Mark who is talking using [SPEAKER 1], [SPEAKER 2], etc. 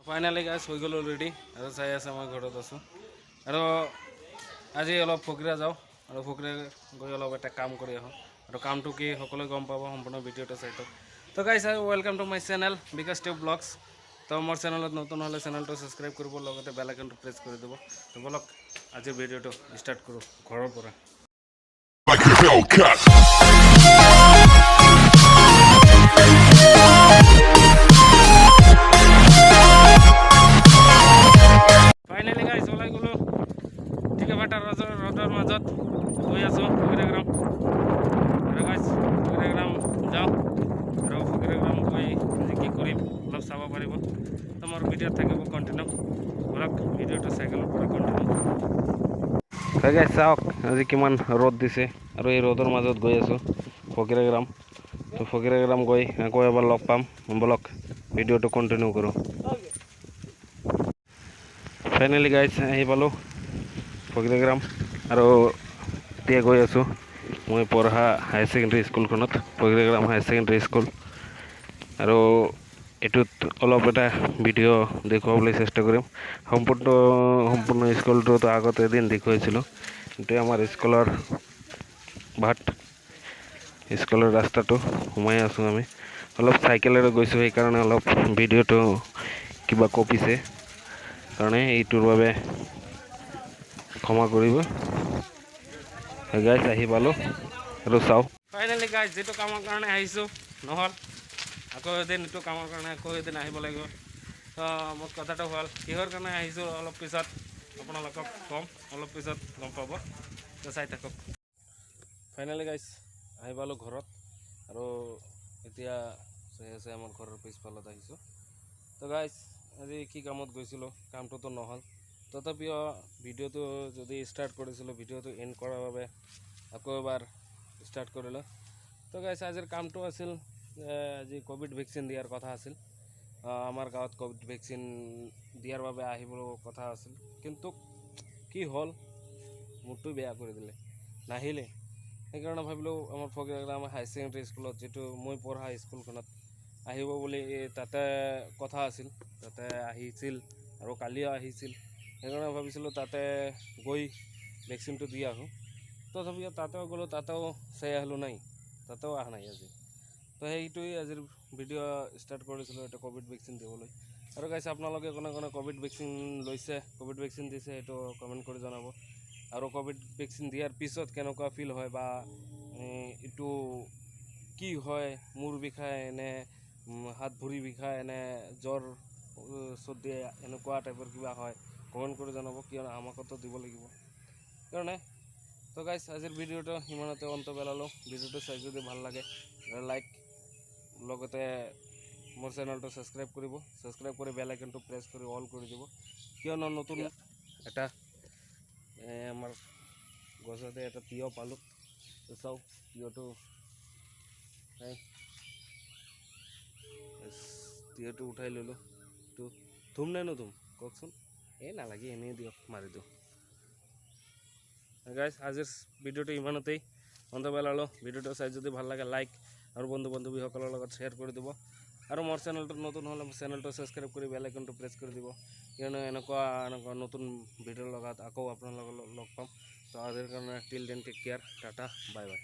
[SPEAKER 1] Finally guys হৈ গ'লো ready আৰু চাই আছে মই ঘৰত আছোঁ আৰু আজি অলপ ফকীৰা যাওঁ আৰু ফকীৰা গৈ অলপ এটা কাম কৰি আহোঁ আৰু কামটো কি সকলোৱে গম পাব সম্পূৰ্ণ ভিডিঅ'টো চাই থাকক। তো guys welcome to my channel Bikash tube blogs. তো মোৰ চেনেলত নতুন হ'লে চেনেলটো ছাবস্ক্ৰাইব কৰিব লগতে বেল আইকনটো প্ৰেছ কৰি দিব। তো বলক আজিৰ ভিডিঅ'টো ষ্টাৰ্ট কৰোঁ ঘৰৰ পৰা। ফাইনেলি গাইজ ওলাই গ'লোঁ টিকেভাটা ৰ'দৰ মাজত গৈ আছোঁ ফকীৰাগ্ৰাম আৰু গাইজ ফকীৰাগ্ৰাম যাওঁ আৰু ফকীৰাগ্ৰাম গৈ আজি কি কৰিম অলপ চাব পাৰিব। তো মোৰ ভিডিঅ'ত থাকিব কণ্টিনিউ বলক ভিডিঅ'টো চাইকেলৰ পৰা কণ্টিনিউ। গাইজ চাওক আজি কিমান ৰ'দ দিছে আৰু এই ৰ'দৰ মাজত গৈ আছোঁ ফকীৰাগ্ৰাম। তো ফকীৰাগ্ৰাম গৈ আকৌ এবাৰ লগ পাম বলক ভিডিঅ'টো কণ্টিনিউ কৰোঁ। ফাইনেলি গাইজ আহি পালোঁ ফকীৰাগ্ৰাম আৰু এতিয়া গৈ আছোঁ মই পঢ়া হায়াৰ ছেকেণ্ডেৰী স্কুলখনত ফকীৰাগ্ৰাম হায়াৰ ছেকেণ্ডেৰী স্কুল আৰু এইটোত অলপ এটা ভিডিঅ' দেখুৱাবলৈ চেষ্টা কৰিম। সম্পূৰ্ণ স্কুলটোতো আগতে এদিন দেখুৱাইছিলোঁ। এইটোৱে আমাৰ স্কুলৰ বাট স্কুলৰ ৰাস্তাটো সোমাই আছোঁ আমি অলপ চাইকেলেৰে গৈছোঁ সেইকাৰণে অলপ ভিডিঅ'টো কিবা কপিছে কাৰণে এইটোৰ বাবে ক্ষমা কৰিব। গাইজ আহি পালোঁ আৰু চাওঁ ফাইনেলি গাইজ যিটো কামৰ কাৰণে আহিছোঁ নহ'ল আকৌ এদিন এইটো কামৰ কাৰণে আকৌ এদিন আহিব লাগিব। তো মোৰ কথাটো হ'ল কিহৰ কাৰণে আহিছোঁ অলপ পিছত আপোনালোকক ক'ম, অলপ পিছত গম পাব। তো চাই থাকক। ফাইনেলি গাইজ আহি পালোঁ ঘৰত আৰু এতিয়া চাই আছে আমাৰ ঘৰৰ পিছফালত আহিছোঁ। তো গাইজ আজি কি কামত গৈছিলোঁ কামটোতো নহ'ল তথাপিও ভিডিঅ'টো যদি ষ্টাৰ্ট কৰিছিলোঁ ভিডিঅ'টো এণ্ড কৰাৰ বাবে আকৌ এবাৰ ষ্টাৰ্ট কৰিলোঁ। তো গাইজ আজিৰ কামটো আছিল আজি ক'ভিড ভেকচিন দিয়াৰ কথা আছিল। আমাৰ গাঁৱত ক'ভিড ভেকচিন দিয়াৰ বাবে আহিবলৈ কথা আছিল কিন্তু কি হ'ল মোৰটো বেয়া কৰি দিলে নাহিলে। সেইকাৰণে ভাবিলোঁ আমাৰ ফকীৰাগ্ৰাম হায়াৰ ছেকেণ্ডেৰী স্কুলত যিটো মই পঢ়া স্কুলখনত আহিব বুলি তাতে কথা আছিল, তাতে আহিছিল আৰু কালিও আহিছিল। সেইকাৰণে ভাবিছিলোঁ তাতে গৈ ভেকচিনটো দি আহোঁ। তথাপিও তাতেও গ'লোঁ তাতেও চাই আহিলোঁ নাই, তাতেও অহা নাই আজি। তো সেইটোৱেই আজিৰ ভিডিঅ' ষ্টাৰ্ট কৰিছিলোঁ এটা ক'ভিড ভেকচিন দিবলৈ। আৰু গাইজ আপোনালোকে কোনে কোনে ক'ভিড ভেকচিন লৈছে ক'ভিড ভেকচিন দিছে সেইটো কমেণ্ট কৰি জনাব। আৰু ক'ভিড ভেকচিন দিয়াৰ পিছত কেনেকুৱা ফিল হয় বা এইটো কি হয় মূৰ বিষায় এনে হাত ভৰি বিষায় এনে জ্বৰ চৰ্দি এনেকুৱা টাইপৰ কিবা হয় কমেণ্ট কৰি জনাব, কিয়নো আমাকতো দিব লাগিব কাৰণে। তো গাইজ আজিৰ ভিডিঅ'টো ইমানতে অন্ত পেলালোঁ। ভিডিঅ'টো চাই যদি ভাল লাগে লাইক লগতে মোৰ চেনেলটো ছাবস্ক্ৰাইব কৰিব, ছাবস্ক্ৰাইব কৰি বেল আইকনটো প্ৰেছ কৰি অল কৰি দিব, কিয়নো নতুন এটা আমাৰ গছতে এটা তিয়হ পালোঁ। তো চাওঁ তিয়হটো তিয়হটো উঠাই ল'লোঁ। তো ধুম নে নুধুম কওকচোন? এই নালাগে এনেই দিয়ক মাৰি দিওঁ। গাইজ আজিৰ ভিডিঅ'টো ইমানতেই অন্ত পেলালোঁ। ভিডিঅ'টো চাই যদি ভাল লাগে লাইক আৰু বন্ধু বান্ধৱীসকলৰ লগত শ্বেয়াৰ কৰি দিব আৰু মোৰ চেনেলটো নতুন হ'লে চেনেলটো ছাবস্ক্ৰাইব কৰি বেল আইকনটো প্ৰেছ কৰি দিব, কিয়নো এনেকুৱা নতুন ভিডিঅ'ৰ লগত আকৌ আপোনালোকক লগ পাম। তো আজিৰ কাৰণে till then take care, tata bye বাই।